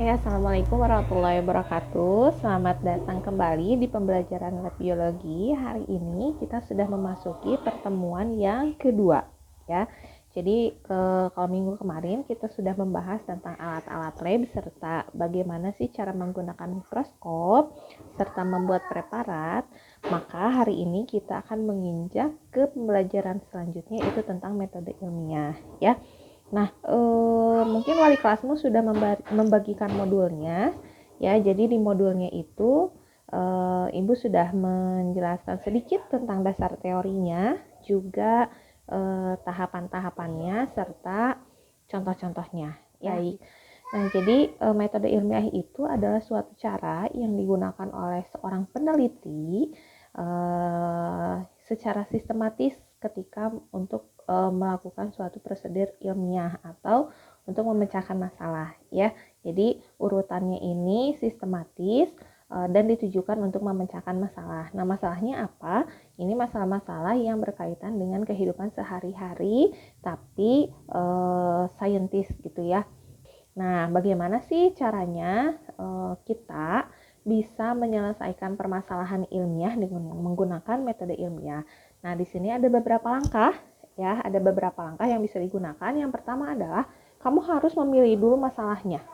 Assalamualaikum warahmatullahi wabarakatuh. Selamat datang kembali di pembelajaran lab biologi. Hari ini kita sudah memasuki pertemuan yang kedua, ya. Jadi kalau minggu kemarin kita sudah membahas tentang alat-alat lab serta bagaimana sih cara menggunakan mikroskop serta membuat preparat. Maka hari ini kita akan menginjak ke pembelajaran selanjutnya, yaitu tentang metode ilmiah, ya. Nah, mungkin wali kelasmu sudah membagikan modulnya, ya. Jadi di modulnya itu Ibu sudah menjelaskan sedikit tentang dasar teorinya, juga tahapan-tahapannya serta contoh-contohnya. Ya. Baik. Nah, jadi metode ilmiah itu adalah suatu cara yang digunakan oleh seorang peneliti secara sistematis ketika untuk melakukan suatu prosedur ilmiah atau untuk memecahkan masalah, ya. Jadi urutannya ini sistematis dan ditujukan untuk memecahkan masalah. Nah, masalahnya apa? Ini masalah-masalah yang berkaitan dengan kehidupan sehari-hari, tapi saintis gitu ya. Nah, bagaimana sih caranya kita bisa menyelesaikan permasalahan ilmiah dengan menggunakan metode ilmiah? Nah, di sini ada beberapa langkah, ya, ada beberapa langkah yang bisa digunakan. Yang pertama adalah kamu harus memilih dulu masalahnya,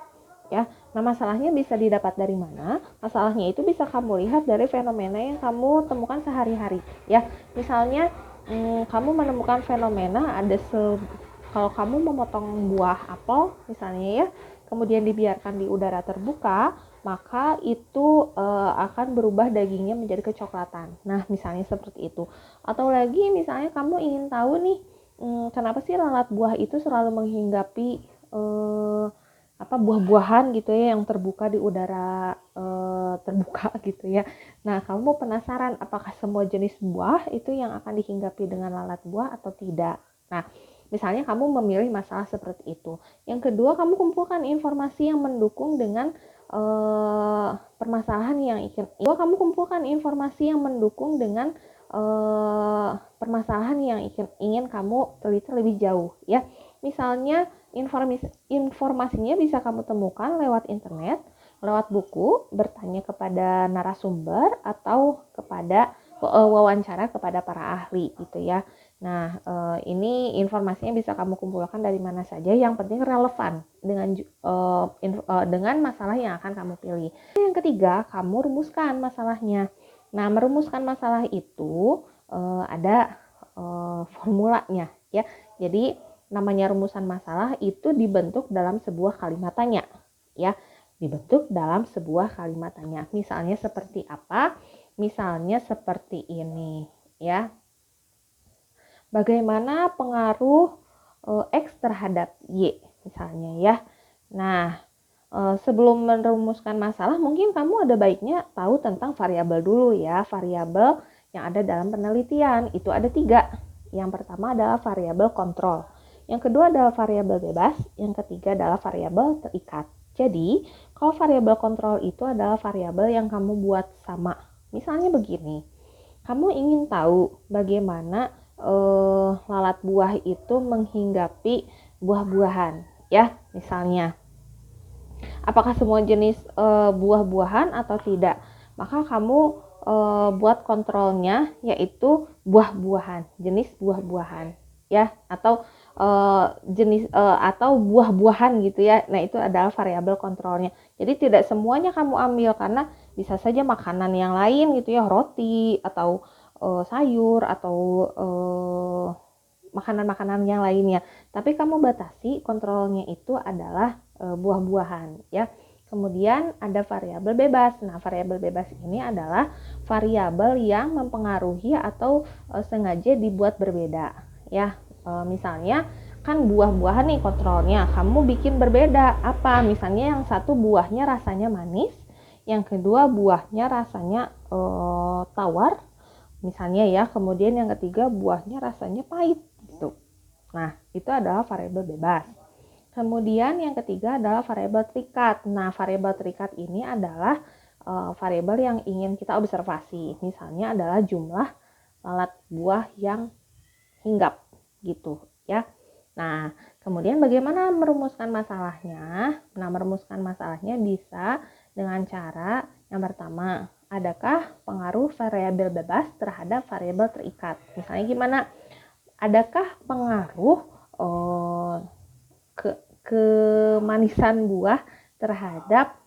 ya. Nah, masalahnya bisa didapat dari mana? Masalahnya itu bisa kamu lihat dari fenomena yang kamu temukan sehari-hari, ya. Misalnya kamu menemukan fenomena kalau kamu memotong buah apel misalnya, ya, kemudian dibiarkan di udara terbuka, maka itu akan berubah dagingnya menjadi kecoklatan. Nah, misalnya seperti itu. Atau lagi misalnya kamu ingin tahu nih, kenapa sih lalat buah itu selalu menghinggapi buah-buahan gitu ya yang terbuka di udara terbuka gitu ya. Nah, kamu penasaran apakah semua jenis buah itu yang akan dihinggapi dengan lalat buah atau tidak? Nah, misalnya kamu memilih masalah seperti itu. Yang kedua, kamu kumpulkan informasi yang mendukung dengan permasalahan yang permasalahan yang ingin kamu teliti lebih jauh, ya. Misalnya informasinya bisa kamu temukan lewat internet, lewat buku, bertanya kepada narasumber atau kepada wawancara kepada para ahli gitu ya. Nah, ini informasinya bisa kamu kumpulkan dari mana saja, yang penting relevan dengan masalah yang akan kamu pilih. Yang ketiga, kamu rumuskan masalahnya. Nah, merumuskan masalah itu ada formulanya, ya. Jadi namanya rumusan masalah itu dibentuk dalam sebuah kalimat tanya, ya. Dibentuk dalam sebuah kalimat tanya. Misalnya seperti apa? Misalnya seperti ini, ya. Bagaimana pengaruh X terhadap Y misalnya, ya. Nah, sebelum merumuskan masalah, mungkin kamu ada baiknya tahu tentang variabel dulu, ya. Variabel yang ada dalam penelitian itu ada 3. Yang pertama adalah variabel kontrol, yang kedua adalah variabel bebas, yang ketiga adalah variabel terikat. Jadi, kalau variabel kontrol itu adalah variabel yang kamu buat sama. Misalnya begini, kamu ingin tahu bagaimana lalat buah itu menghinggapi buah-buahan, ya. Misalnya, apakah semua jenis buah-buahan atau tidak? Maka kamu buat kontrolnya yaitu buah-buahan, jenis buah-buahan, ya, atau jenis atau buah-buahan gitu ya. Nah, itu adalah variabel kontrolnya. Jadi tidak semuanya kamu ambil, karena bisa saja makanan yang lain gitu ya, roti atau sayur atau makanan-makanan yang lainnya. Tapi kamu batasi kontrolnya itu adalah buah-buahan, ya. Kemudian ada variabel bebas. Nah, variabel bebas ini adalah variabel yang mempengaruhi atau sengaja dibuat berbeda, ya. Misalnya kan buah-buahan nih kontrolnya, kamu bikin berbeda. Apa? Misalnya yang satu buahnya rasanya manis, yang kedua buahnya rasanya tawar, misalnya, ya. Kemudian yang ketiga buahnya rasanya pahit gitu. Nah, itu adalah variabel bebas. Kemudian yang ketiga adalah variabel terikat. Nah, variabel terikat ini adalah variabel yang ingin kita observasi. Misalnya adalah jumlah lalat buah yang hinggap gitu, ya. Nah, Kemudian bagaimana merumuskan masalahnya? Nah, merumuskan masalahnya bisa dengan cara yang pertama, adakah pengaruh variabel bebas terhadap variabel terikat? Misalnya gimana? Adakah pengaruh kemanisan buah terhadap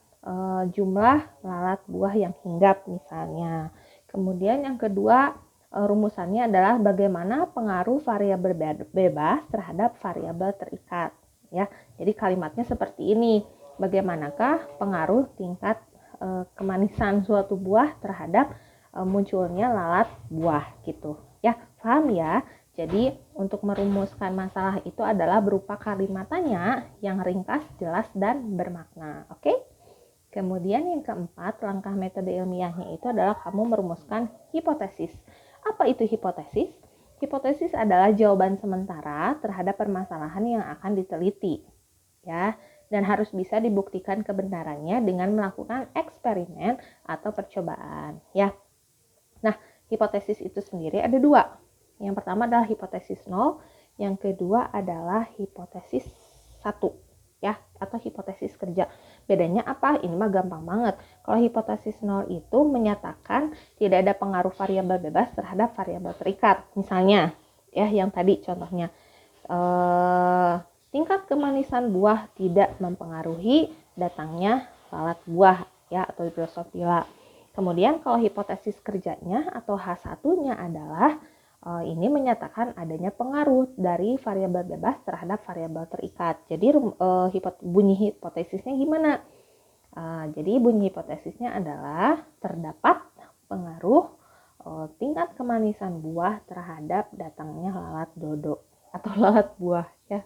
jumlah lalat buah yang hinggap misalnya. Kemudian yang kedua, rumusannya adalah bagaimana pengaruh variabel bebas terhadap variabel terikat, ya. Jadi kalimatnya seperti ini. Bagaimanakah pengaruh tingkat kemanisan suatu buah terhadap munculnya lalat buah gitu. Ya, paham ya? Jadi untuk merumuskan masalah itu adalah berupa kalimat tanya yang ringkas, jelas, dan bermakna. Oke? Kemudian yang keempat, langkah metode ilmiahnya itu adalah kamu merumuskan hipotesis. Apa itu hipotesis? Hipotesis adalah jawaban sementara terhadap permasalahan yang akan diteliti, ya, dan harus bisa dibuktikan kebenarannya dengan melakukan eksperimen atau percobaan, ya. Nah, hipotesis itu sendiri ada dua. Yang pertama adalah hipotesis 0, yang kedua adalah hipotesis 1, ya, atau hipotesis kerja. Bedanya apa? Ini mah gampang banget. Kalau hipotesis 0 itu menyatakan tidak ada pengaruh variabel bebas terhadap variabel terikat. Misalnya, ya, yang tadi contohnya, tingkat kemanisan buah tidak mempengaruhi datangnya lalat buah, ya, atau Drosophila. Kemudian kalau hipotesis kerjanya atau H1-nya adalah ini menyatakan adanya pengaruh dari variabel bebas terhadap variabel terikat. Jadi bunyi hipotesisnya gimana? Jadi bunyi hipotesisnya adalah terdapat pengaruh tingkat kemanisan buah terhadap datangnya lalat dodo atau lalat buah, ya.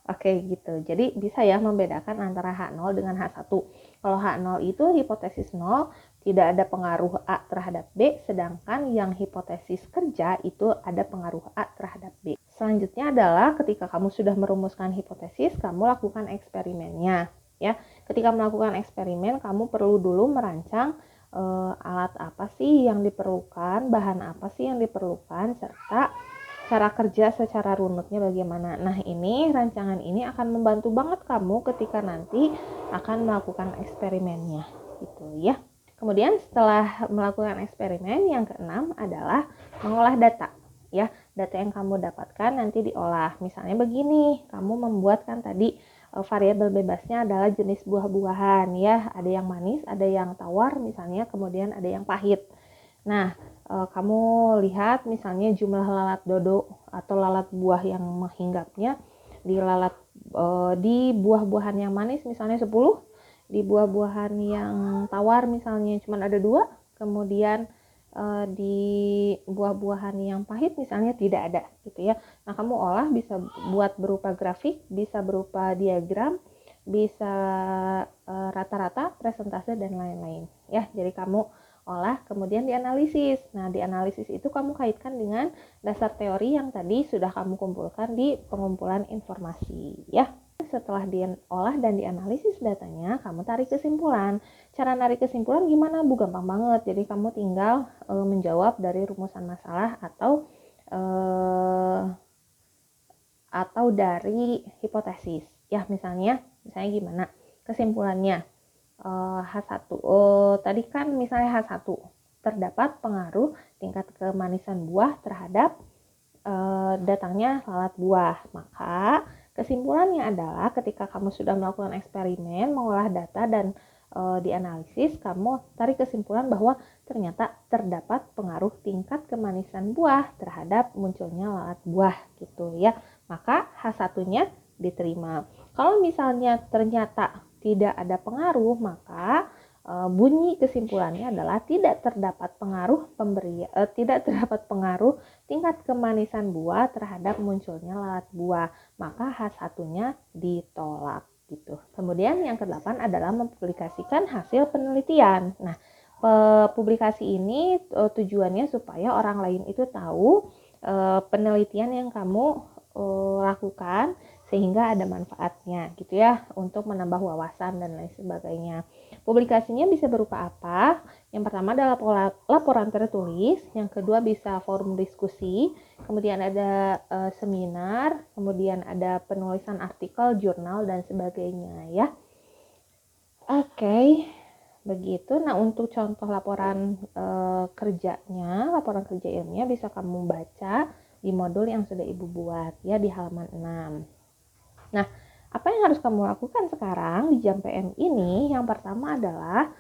Oke, gitu. Jadi bisa ya membedakan antara H0 dengan H1. Kalau H0 itu hipotesis 0, tidak ada pengaruh A terhadap B, sedangkan yang hipotesis kerja itu ada pengaruh A terhadap B. Selanjutnya adalah ketika kamu sudah merumuskan hipotesis, kamu lakukan eksperimennya, ya. Ketika melakukan eksperimen, kamu perlu dulu merancang alat apa sih yang diperlukan, bahan apa sih yang diperlukan, serta cara kerja secara runutnya bagaimana. Nah, ini rancangan ini akan membantu banget kamu ketika nanti akan melakukan eksperimennya, gitu ya. Kemudian setelah melakukan eksperimen, yang keenam adalah mengolah data, ya. Data yang kamu dapatkan nanti diolah. Misalnya begini, kamu membuatkan tadi variabel bebasnya adalah jenis buah-buahan, ya. Ada yang manis, ada yang tawar misalnya, kemudian ada yang pahit. Nah, kamu lihat misalnya jumlah lalat dodo atau lalat buah yang menghinggapnya di buah-buahan yang manis misalnya 10, di buah-buahan yang tawar misalnya cuma ada 2, kemudian di buah-buahan yang pahit misalnya tidak ada, gitu ya. Nah, kamu olah bisa buat berupa grafik, bisa berupa diagram, bisa rata-rata, presentase, dan lain-lain, ya. Jadi kamu olah, kemudian dianalisis. Nah, dianalisis itu kamu kaitkan dengan dasar teori yang tadi sudah kamu kumpulkan di pengumpulan informasi, ya. Setelah diolah dan dianalisis datanya, kamu tarik kesimpulan. Cara narik kesimpulan gimana, Bu? Gampang banget. Jadi kamu tinggal menjawab dari rumusan masalah atau dari hipotesis. Ya, misalnya gimana? Kesimpulannya. H1. Tadi kan misalnya H1, terdapat pengaruh tingkat kemanisan buah terhadap datangnya lalat buah. Maka kesimpulannya adalah ketika kamu sudah melakukan eksperimen, mengolah data dan dianalisis, kamu tarik kesimpulan bahwa ternyata terdapat pengaruh tingkat kemanisan buah terhadap munculnya lalat buah, gitu ya. Maka H1-nya diterima. Kalau misalnya ternyata tidak ada pengaruh, maka bunyi kesimpulannya adalah tidak terdapat pengaruh tingkat kemanisan buah terhadap munculnya lalat buah, maka H1-nya ditolak, gitu. Kemudian yang ke-8 adalah mempublikasikan hasil penelitian. Nah, publikasi ini tujuannya supaya orang lain itu tahu penelitian yang kamu lakukan, sehingga ada manfaatnya gitu ya, untuk menambah wawasan dan lain sebagainya. Publikasinya bisa berupa apa? Yang pertama adalah laporan tertulis, yang kedua bisa forum diskusi, kemudian ada seminar, kemudian ada penulisan artikel, jurnal dan sebagainya ya. Oke, begitu. Nah, untuk contoh laporan kerjanya, laporan kerja ilmiah bisa kamu baca di modul yang sudah Ibu buat ya di halaman 6. Nah, apa yang harus kamu lakukan sekarang di jam PM ini? Yang pertama adalah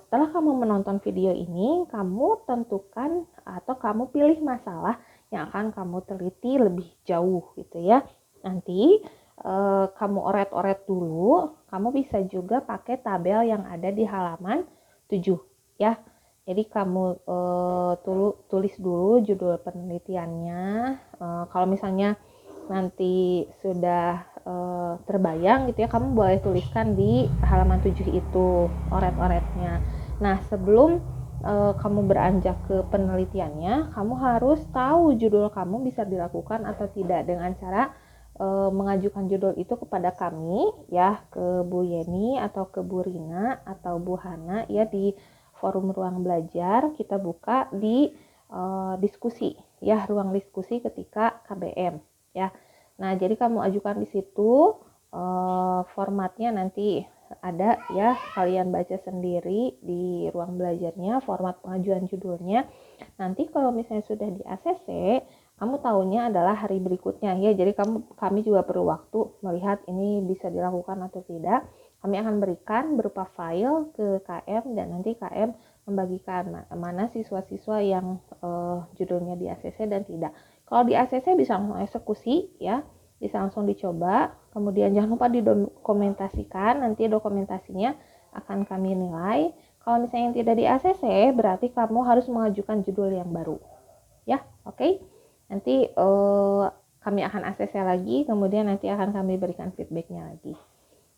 setelah kamu menonton video ini, kamu tentukan atau kamu pilih masalah yang akan kamu teliti lebih jauh gitu ya. Nanti kamu oret-oret dulu, kamu bisa juga pakai tabel yang ada di halaman 7 ya. Jadi kamu tulis dulu judul penelitiannya. Kalau misalnya nanti sudah terbayang gitu ya, kamu boleh tuliskan di halaman 7 itu oret-oretnya. Nah, sebelum kamu beranjak ke penelitiannya, kamu harus tahu judul kamu bisa dilakukan atau tidak dengan cara mengajukan judul itu kepada kami ya, ke Bu Yeni atau ke Bu Rina atau Bu Hana ya, di forum ruang belajar kita buka di diskusi ya, ruang diskusi ketika KBM ya. Nah, jadi kamu ajukan di situ, formatnya nanti ada ya, kalian baca sendiri di ruang belajarnya format pengajuan judulnya. Nanti kalau misalnya sudah di ACC, kamu tahunya adalah hari berikutnya ya. Jadi kami juga perlu waktu melihat ini bisa dilakukan atau tidak. Kami akan berikan berupa file ke KM dan nanti KM membagikan mana siswa-siswa yang judulnya di ACC dan tidak. Kalau di ACC bisa langsung eksekusi ya, bisa langsung dicoba. Kemudian jangan lupa didokumentasikan, nanti dokumentasinya akan kami nilai. Kalau misalnya yang tidak di ACC, berarti kamu harus mengajukan judul yang baru. Ya, oke. Nanti kami akan ACC lagi, kemudian nanti akan kami berikan feedbacknya lagi.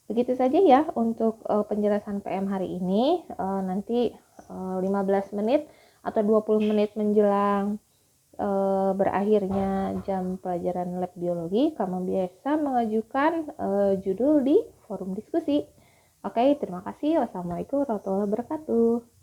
Begitu saja ya untuk penjelasan PM hari ini. Nanti 15 menit atau 20 menit menjelang berakhirnya jam pelajaran lab biologi, kamu biasa mengajukan judul di forum diskusi. Oke, terima kasih. Wassalamualaikum warahmatullahi wabarakatuh.